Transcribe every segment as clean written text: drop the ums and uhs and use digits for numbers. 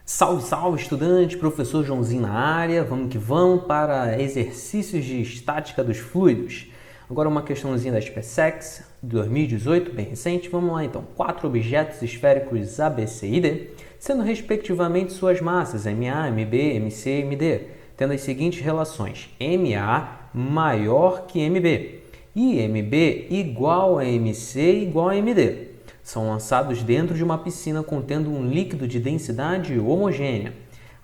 Salve, salve, estudante, professor Joãozinho na área, vamos que vamos para exercícios de estática dos fluidos. Agora uma questãozinha da SpaceX, de 2018, bem recente, vamos lá então. 4 objetos esféricos A, B, C e D, sendo respectivamente suas massas MA, MB, MC e MD, tendo as seguintes relações: MA maior que MB e MB igual a MC igual a MD. São lançados dentro de uma piscina contendo um líquido de densidade homogênea.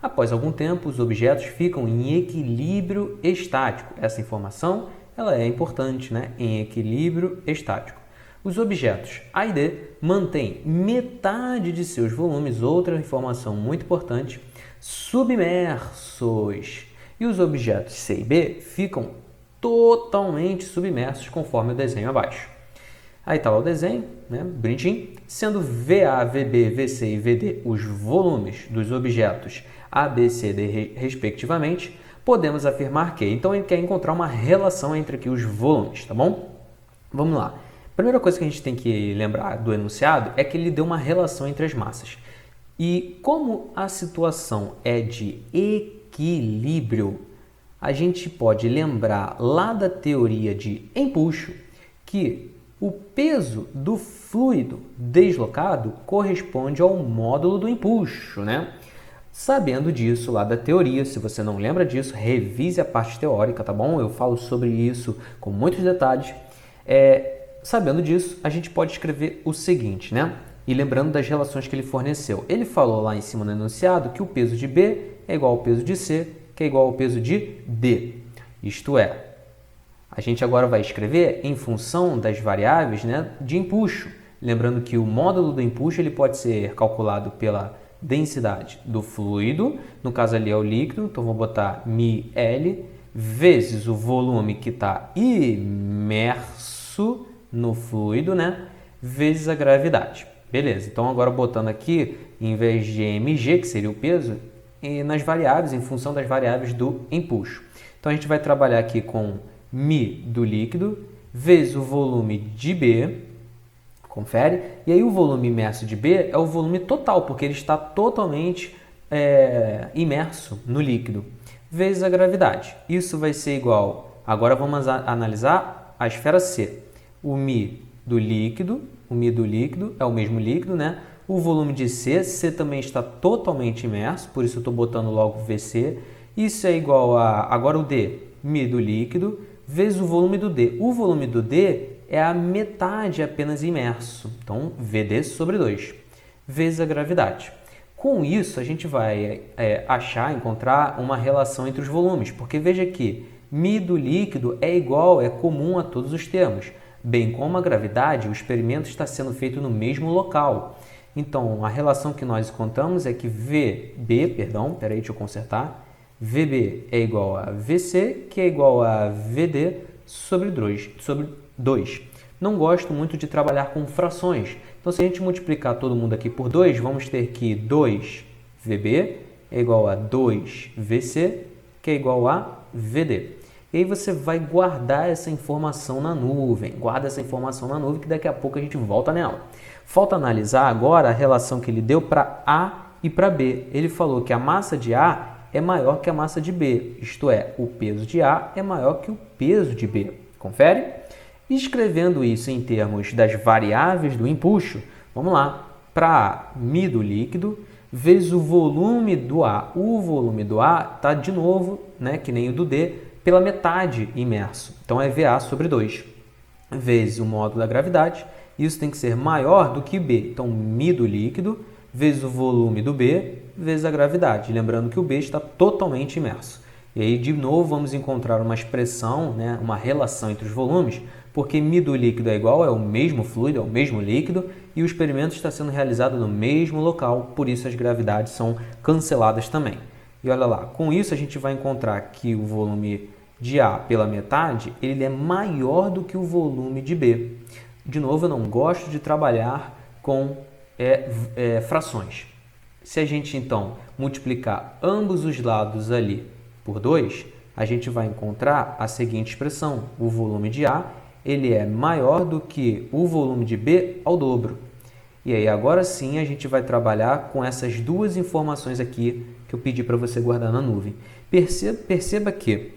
Após algum tempo, os objetos ficam em equilíbrio estático. Essa informação ela é importante, né? Em equilíbrio estático. Os objetos A e D mantêm metade de seus volumes, outra informação muito importante, submersos. E os objetos C e B ficam totalmente submersos, conforme o desenho abaixo. Aí está lá o desenho, né? Bonitinho. Sendo VA, VB, VC e VD os volumes dos objetos A, B, C e D, respectivamente, podemos afirmar que... Então, ele quer encontrar uma relação entre aqui os volumes, tá bom? Vamos lá. Primeira coisa que a gente tem que lembrar do enunciado é que ele deu uma relação entre as massas. E como a situação é de equilíbrio, a gente pode lembrar lá da teoria de empuxo que o peso do fluido deslocado corresponde ao módulo do empuxo, né? Sabendo disso lá da teoria, se você não lembra disso, revise a parte teórica, tá bom? Eu falo sobre isso com muitos detalhes. Sabendo disso, a gente pode escrever o seguinte, né? E lembrando das relações que ele forneceu. Ele falou lá em cima no enunciado que o peso de B é igual ao peso de C, que é igual ao peso de D. Isto é, a gente agora vai escrever em função das variáveis, né, de empuxo. Lembrando que o módulo do empuxo ele pode ser calculado pela densidade do fluido, no caso ali é o líquido, então vou botar μL, vezes o volume que está imerso no fluido, né, vezes a gravidade. Beleza, então agora botando aqui, em vez de mg, que seria o peso, nas variáveis, em função das variáveis do empuxo. Então a gente vai trabalhar aqui com μ do líquido, vezes o volume de B, confere, e aí o volume imerso de B é o volume total, porque ele está totalmente imerso no líquido, vezes a gravidade. Isso vai ser igual, agora vamos analisar a esfera C, o μ do líquido é o mesmo líquido, né? O volume de C, C também está totalmente imerso, por isso eu estou botando logo VC, isso é igual a, agora o D, μ do líquido, vezes o volume do D. O volume do D é a metade apenas imerso, então VD sobre 2, vezes a gravidade. Com isso, a gente vai encontrar uma relação entre os volumes, porque veja que μ do líquido é igual, é comum a todos os termos, bem como a gravidade, o experimento está sendo feito no mesmo local. Então, a relação que nós encontramos é que VB é igual a VC, que é igual a VD sobre 2. Não gosto muito de trabalhar com frações. Então, se a gente multiplicar todo mundo aqui por 2, vamos ter que 2VB é igual a 2VC, que é igual a VD. E aí você vai guardar essa informação na nuvem. Guarda essa informação na nuvem que daqui a pouco a gente volta nela. Falta analisar agora a relação que ele deu para A e para B. Ele falou que a massa de A é maior que a massa de B, isto é, o peso de A é maior que o peso de B. Confere? Escrevendo isso em termos das variáveis do empuxo, vamos lá, para μ do líquido, vezes o volume do A. O volume do A está de novo, né, que nem o do D, pela metade imerso. Então é VA sobre 2, vezes o módulo da gravidade. Isso tem que ser maior do que B. Então, μ do líquido, vezes o volume do B, vezes a gravidade. Lembrando que o B está totalmente imerso. E aí, de novo, vamos encontrar uma expressão, né, uma relação entre os volumes, porque μ do líquido é igual, é o mesmo fluido, é o mesmo líquido, e o experimento está sendo realizado no mesmo local, por isso as gravidades são canceladas também. E olha lá, com isso a gente vai encontrar que o volume de A pela metade, ele é maior do que o volume de B. De novo, eu não gosto de trabalhar com frações. Se a gente, então, multiplicar ambos os lados ali por 2, a gente vai encontrar a seguinte expressão. O volume de A ele é maior do que o volume de B ao dobro. E aí, agora sim, a gente vai trabalhar com essas duas informações aqui que eu pedi para você guardar na nuvem. Perceba que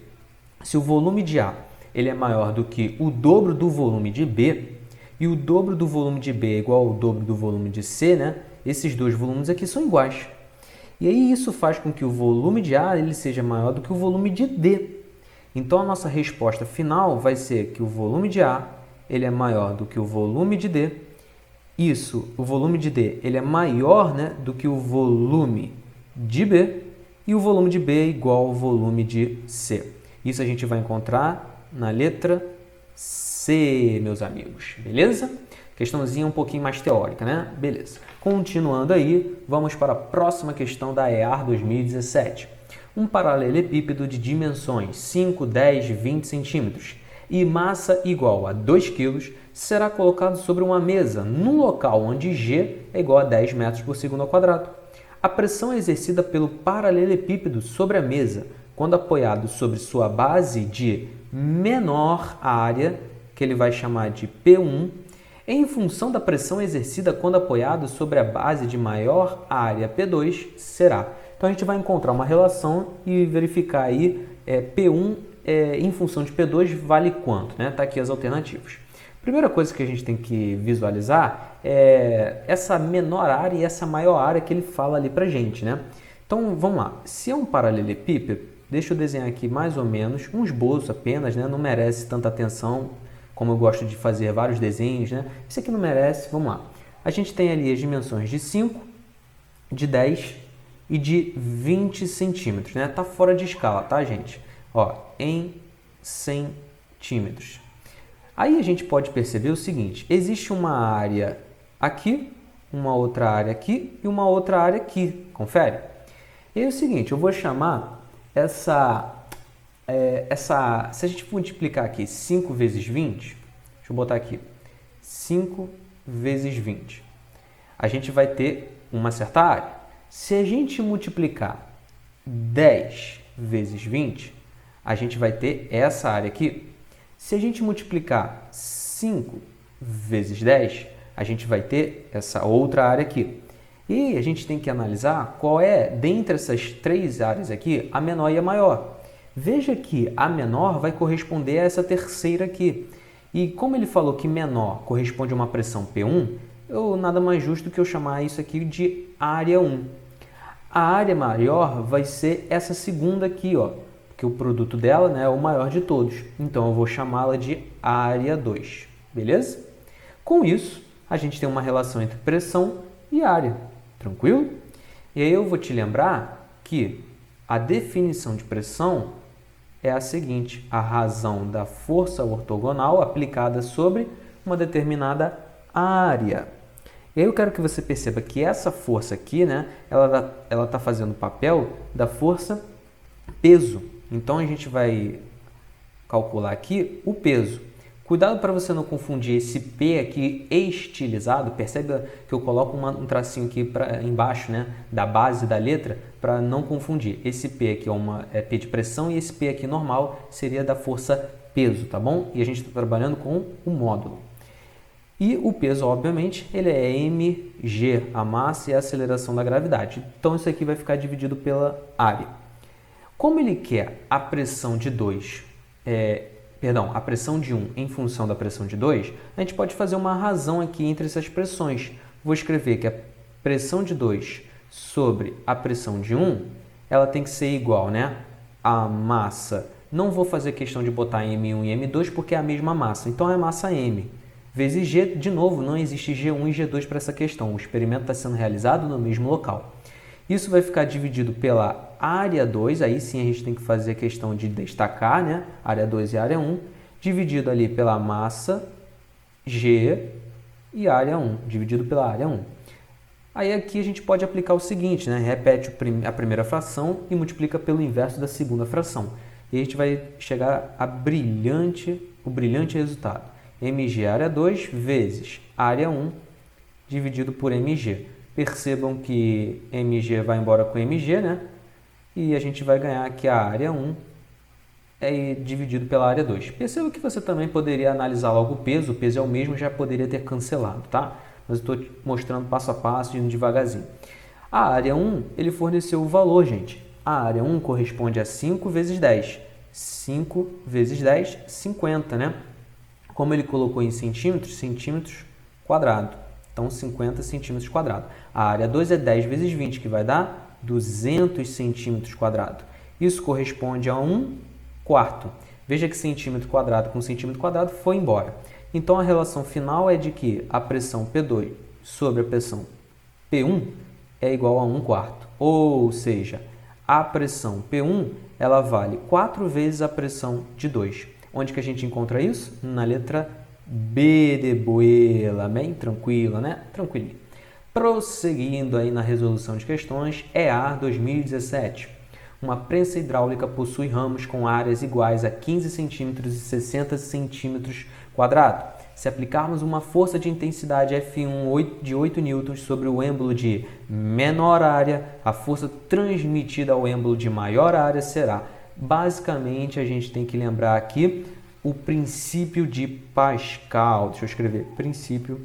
se o volume de A ele é maior do que o dobro do volume de B, e o dobro do volume de B é igual ao dobro do volume de C, né? Esses dois volumes aqui são iguais. E aí isso faz com que o volume de A ele seja maior do que o volume de D. Então, a nossa resposta final vai ser que o volume de A ele é maior do que o volume de D. Isso, o volume de D ele é maior, né, do que o volume de B, e o volume de B é igual ao volume de C. Isso a gente vai encontrar na letra C, meus amigos, beleza? Questãozinha um pouquinho mais teórica, né? Beleza. Continuando aí, vamos para a próxima questão da EAR 2017. Um paralelepípedo de dimensões 5, 10, 20 centímetros e massa igual a 2 kg será colocado sobre uma mesa num local onde G é igual a 10 metros por segundo ao quadrado. A pressão exercida pelo paralelepípedo sobre a mesa, quando apoiado sobre sua base de menor área, que ele vai chamar de P1, em função da pressão exercida quando apoiado sobre a base de maior área P2, será. Então, a gente vai encontrar uma relação e verificar aí P1 em função de P2 vale quanto, né? Tá aqui as alternativas. Primeira coisa que a gente tem que visualizar é essa menor área e essa maior área que ele fala ali pra gente, né? Então, vamos lá. Se é um paralelepípedo, deixa eu desenhar aqui mais ou menos um esboço apenas, né? Não merece tanta atenção, como eu gosto de fazer vários desenhos, né? Esse aqui não merece, vamos lá. A gente tem ali as dimensões de 5, de 10 e de 20 centímetros, né? Tá fora de escala, tá, gente? Ó, em centímetros. Aí a gente pode perceber o seguinte, existe uma área aqui, uma outra área aqui e uma outra área aqui, confere? E aí é o seguinte, eu vou chamar se a gente multiplicar aqui 5 vezes 20, deixa eu botar aqui, 5 vezes 20, a gente vai ter uma certa área. Se a gente multiplicar 10 vezes 20, a gente vai ter essa área aqui. Se a gente multiplicar 5 vezes 10, a gente vai ter essa outra área aqui. E a gente tem que analisar qual é, dentre essas três áreas aqui, a menor e a maior. Veja que a menor vai corresponder a essa terceira aqui. E como ele falou que menor corresponde a uma pressão P1, nada mais justo que eu chamar isso aqui de área 1. A área maior vai ser essa segunda aqui, ó, porque o produto dela, né, é o maior de todos. Então, eu vou chamá-la de área 2, beleza? Com isso, a gente tem uma relação entre pressão e área, tranquilo? E aí eu vou te lembrar que a definição de pressão é a seguinte, a razão da força ortogonal aplicada sobre uma determinada área. E aí eu quero que você perceba que essa força aqui, né, ela está fazendo o papel da força peso. Então, a gente vai calcular aqui o peso. Cuidado para você não confundir esse P aqui estilizado. Perceba que eu coloco um tracinho aqui embaixo, né, da base da letra para não confundir. Esse P aqui é P de pressão e esse P aqui normal seria da força peso, tá bom? E a gente está trabalhando com o módulo. E o peso, obviamente, ele é mg, a massa e a aceleração da gravidade. Então, isso aqui vai ficar dividido pela área. Como ele quer a pressão de 2, a pressão de 1 em função da pressão de 2, a gente pode fazer uma razão aqui entre essas pressões. Vou escrever que a pressão de 2 sobre a pressão de 1, ela tem que ser igual, né? A massa, não vou fazer questão de botar M1 e M2 porque é a mesma massa, então é massa M. Vezes G, de novo, não existe G1 e G2 para essa questão, o experimento está sendo realizado no mesmo local. Isso vai ficar dividido pela área 2, aí sim a gente tem que fazer a questão de destacar, né? Área 2 e área 1, dividido ali pela massa G e área 1, dividido pela área 1. Aí aqui a gente pode aplicar o seguinte, né? Repete a primeira fração e multiplica pelo inverso da segunda fração. E a gente vai chegar o brilhante resultado. mg área 2 vezes área 1 dividido por mg. Percebam que mg vai embora com mg, né? E a gente vai ganhar que a área 1 é dividido pela área 2. Perceba que você também poderia analisar logo o peso é o mesmo, já poderia ter cancelado, tá? mas eu estou mostrando passo a passo, indo devagarzinho. A área 1, ele forneceu o valor, gente. A área 1 corresponde a 5 vezes 10. 5 vezes 10, 50, né? Como ele colocou em centímetros, centímetros quadrado. Então, 50 centímetros quadrados. A área 2 é 10 vezes 20, que vai dar 200 centímetros quadrados. Isso corresponde a 1 quarto. Veja que centímetro quadrado com centímetro quadrado foi embora. Então, a relação final é de que a pressão P2 sobre a pressão P1 é igual a 1 quarto. Ou seja, a pressão P1 ela vale 4 vezes a pressão de 2. Onde que a gente encontra isso? Na letra B de Buela, bem tranquila, né? Tranquilinho. Prosseguindo aí na resolução de questões, EA 2017. Uma prensa hidráulica possui ramos com áreas iguais a 15 cm e 60 cm quadrados. Se aplicarmos uma força de intensidade F1 de 8 N sobre o êmbolo de menor área, a força transmitida ao êmbolo de maior área será. Basicamente, a gente tem que lembrar aqui o princípio de Pascal. Deixa eu escrever, princípio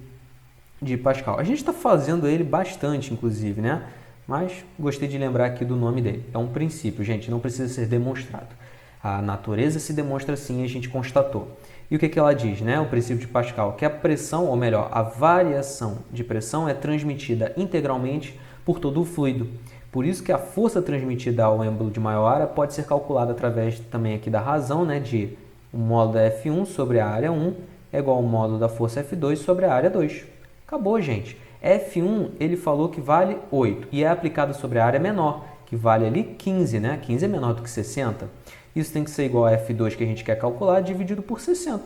de Pascal. A gente está fazendo ele bastante, inclusive, né? Mas gostei de lembrar aqui do nome dele. É um princípio, gente, não precisa ser demonstrado. A natureza se demonstra assim, a gente constatou. E o que ela diz, né? O princípio de Pascal, que a pressão, ou melhor, a variação de pressão é transmitida integralmente por todo o fluido. Por isso que a força transmitida ao êmbolo de maior área pode ser calculada através também aqui da razão, né? De o módulo da F1 sobre a área 1 é igual ao módulo da força F2 sobre a área 2. Acabou, gente. F1 ele falou que vale 8 e é aplicado sobre a área menor, que vale ali 15, né? 15 é menor do que 60. Isso tem que ser igual a F2 que a gente quer calcular dividido por 60.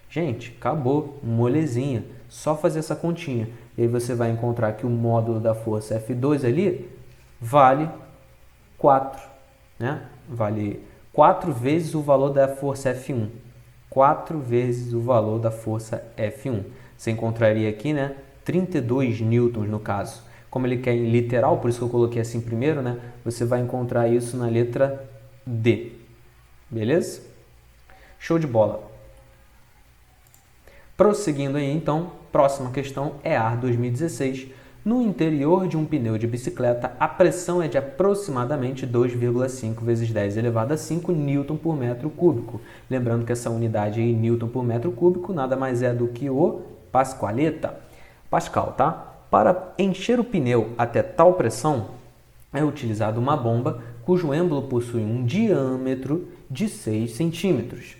Gente, acabou, molezinha. Só fazer essa continha. E aí você vai encontrar que o módulo da força F2 ali vale 4, né? Vale 4 vezes o valor da força F1. 4 vezes o valor da força F1. Você encontraria aqui, né? 32 newtons no caso. Como ele quer em literal, por isso que eu coloquei assim primeiro, né? Você vai encontrar isso na letra D. Beleza? Show de bola. Prosseguindo aí, então, próxima questão é EA 2016. No interior de um pneu de bicicleta, a pressão é de aproximadamente 2,5 vezes 10 elevado a 5 newton por metro cúbico. Lembrando que essa unidade aí, newton por metro cúbico, nada mais é do que o Pascaleta. Pascal, tá? Para encher o pneu até tal pressão, é utilizada uma bomba cujo êmbolo possui um diâmetro de 6 centímetros.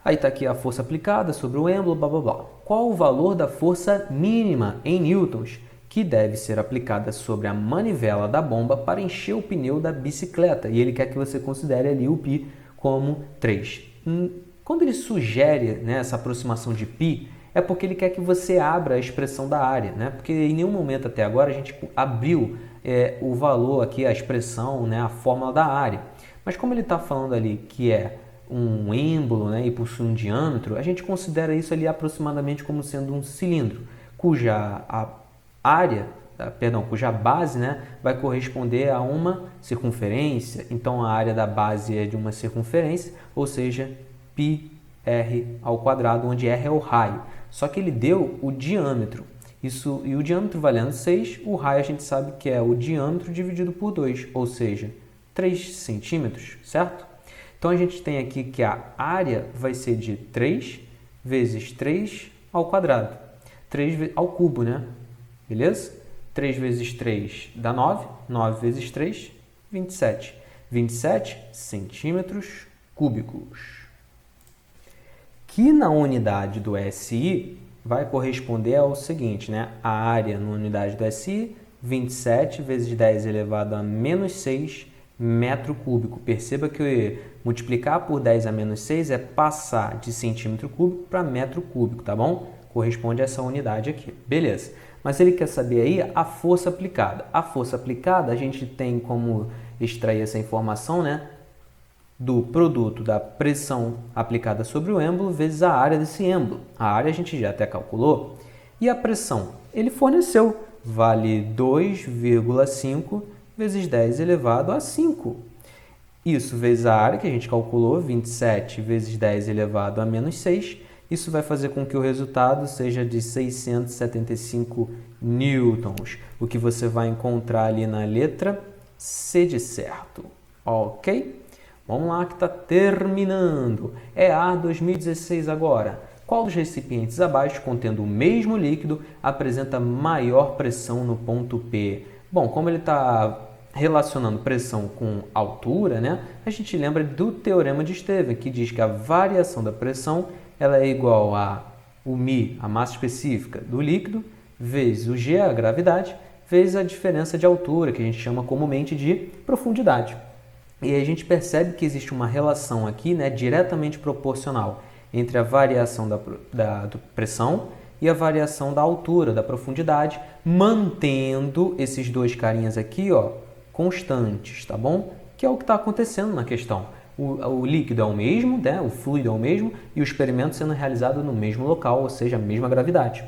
Aí está aqui a força aplicada sobre o êmbolo, blá blá blá. Qual o valor da força mínima em newtons que deve ser aplicada sobre a manivela da bomba para encher o pneu da bicicleta? E ele quer que você considere ali o π como 3. Quando ele sugere, né, essa aproximação de π, é porque ele quer que você abra a expressão da área, né? Porque em nenhum momento até agora a gente abriu o valor aqui, a expressão, né, a fórmula da área. Mas como ele está falando ali que é um êmbolo, né, e possui um diâmetro, a gente considera isso ali aproximadamente como sendo um cilindro, cuja cuja base, né, vai corresponder a uma circunferência. Então a área da base é de uma circunferência, ou seja, πr ao quadrado, onde r é o raio. Só que ele deu o diâmetro. Isso, e o diâmetro valendo 6, o raio a gente sabe que é o diâmetro dividido por 2, ou seja, 3 centímetros, certo? Então a gente tem aqui que a área vai ser de 3 vezes 3 ao quadrado, 3 ao cubo, né? Beleza? 3 vezes 3 dá 9, 9 vezes 3, 27. 27 centímetros cúbicos. Que na unidade do SI vai corresponder ao seguinte, né? A área na unidade do SI, 27 vezes 10 elevado a menos 6 metro cúbico. Perceba que multiplicar por 10 a menos 6 é passar de centímetro cúbico para metro cúbico, tá bom? Corresponde a essa unidade aqui. Beleza. Mas ele quer saber aí a força aplicada. A força aplicada, a gente tem como extrair essa informação, né, do produto da pressão aplicada sobre o êmbolo vezes a área desse êmbolo. A área a gente já até calculou. E a pressão? Ele forneceu. Vale 2,5 vezes 10 elevado a 5. Isso vezes a área que a gente calculou, 27 vezes 10 elevado a menos 6, Isso vai fazer com que o resultado seja de 675 newtons, o que você vai encontrar ali na letra C de certo, ok? Vamos lá que está terminando. EA 2016 agora. Qual dos recipientes abaixo, contendo o mesmo líquido, apresenta maior pressão no ponto P? Bom, como ele está relacionando pressão com altura, né, a gente lembra do teorema de Stevens, que diz que a variação da pressão ela é igual a o μ, a massa específica do líquido, vezes o g, a gravidade, vezes a diferença de altura, que a gente chama comumente de profundidade. E aí a gente percebe que existe uma relação aqui, né, diretamente proporcional entre a variação da pressão e a variação da altura, da profundidade, mantendo esses dois carinhas aqui, ó, constantes, tá bom? Que é o que está acontecendo na questão. O líquido é o mesmo, né? O fluido é o mesmo e o experimento sendo realizado no mesmo local, ou seja, a mesma gravidade.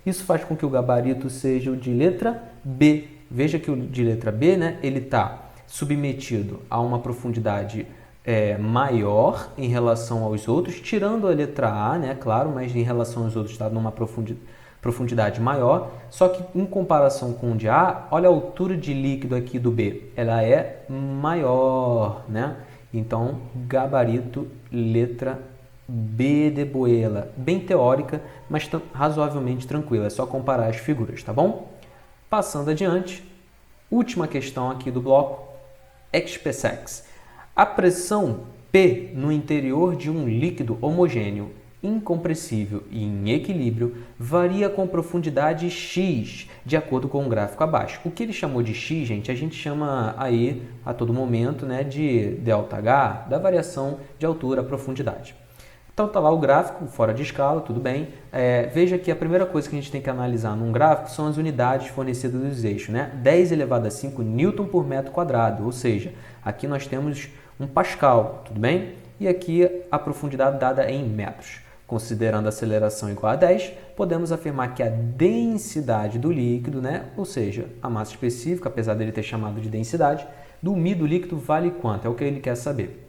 Isso faz com que o gabarito seja o de letra B. Veja que o de letra B, né, ele está submetido a uma profundidade maior em relação aos outros, tirando a letra A, né, claro, mas em relação aos outros está numa profundidade maior, só que em comparação com o de A, olha a altura de líquido aqui do B, ela é maior, né? Então, gabarito, letra B de Boela, bem teórica, mas razoavelmente tranquila, é só comparar as figuras, tá bom? Passando adiante, última questão aqui do bloco, XP6. A pressão P no interior de um líquido homogêneo, incompressível e em equilíbrio varia com profundidade x, de acordo com o gráfico abaixo. O que ele chamou de x, gente, a gente chama aí a todo momento, né, de ΔH, da variação de altura, profundidade. Então está lá o gráfico, fora de escala, tudo bem. Veja que a primeira coisa que a gente tem que analisar num gráfico são as unidades fornecidas dos eixos, né? 10 elevado a 5 newton por metro quadrado, ou seja, aqui nós temos um pascal, tudo bem? E aqui a profundidade dada em metros. Considerando a aceleração igual a 10, podemos afirmar que a densidade do líquido, né, ou seja, a massa específica, apesar dele ter chamado de densidade, do μ do líquido vale quanto? É o que ele quer saber.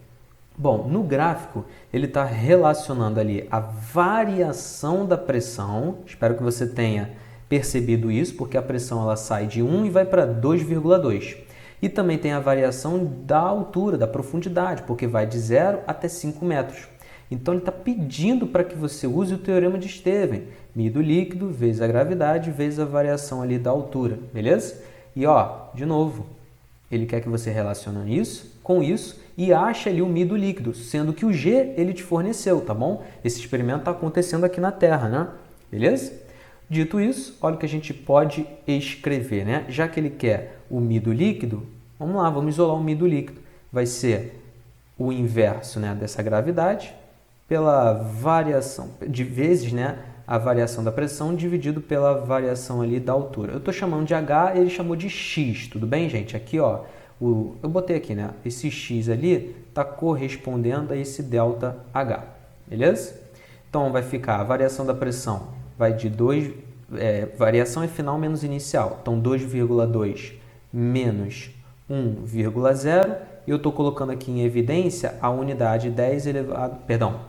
Bom, no gráfico, ele está relacionando ali a variação da pressão, espero que você tenha percebido isso, porque a pressão ela sai de 1 e vai para 2,2. E também tem a variação da altura, da profundidade, porque vai de 0 até 5 metros. Então, ele está pedindo para que você use o teorema de Stevens, μ do líquido vezes a gravidade vezes a variação ali da altura, beleza? E ó, de novo, ele quer que você relacione isso com isso e ache ali o μ do líquido, sendo que o G ele te forneceu, tá bom? Esse experimento está acontecendo aqui na Terra, né? Beleza? Dito isso, olha o que a gente pode escrever, né? Já que ele quer o μ do líquido, vamos lá, vamos isolar o μ do líquido. Vai ser o inverso, né, dessa gravidade pela variação, de vezes, né, a variação da pressão dividido pela variação ali da altura. Eu estou chamando de H, ele chamou de X, tudo bem, gente? Aqui, ó, eu botei aqui, né, esse X ali está correspondendo a esse ΔH, beleza? Então, vai ficar a variação da pressão, vai de 2, variação é final menos inicial, então 2,2 menos 1,0, e eu estou colocando aqui em evidência a unidade 10 elevado, perdão,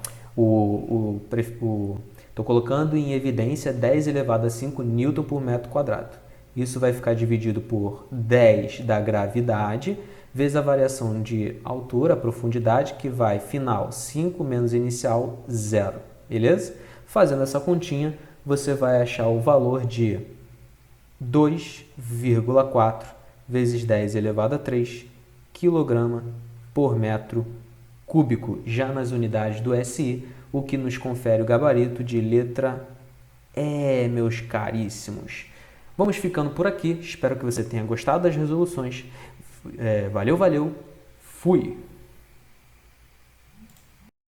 estou colocando em evidência 10 elevado a 5 newton por metro quadrado. Isso vai ficar dividido por 10 da gravidade, vezes a variação de altura, profundidade, que vai final 5 menos inicial 0, beleza? Fazendo essa continha, você vai achar o valor de 2,4 vezes 10 elevado a 3 kg por metro cúbico, já nas unidades do SI, o que nos confere o gabarito de letra E, meus caríssimos. Vamos ficando por aqui, espero que você tenha gostado das resoluções. Valeu, fui!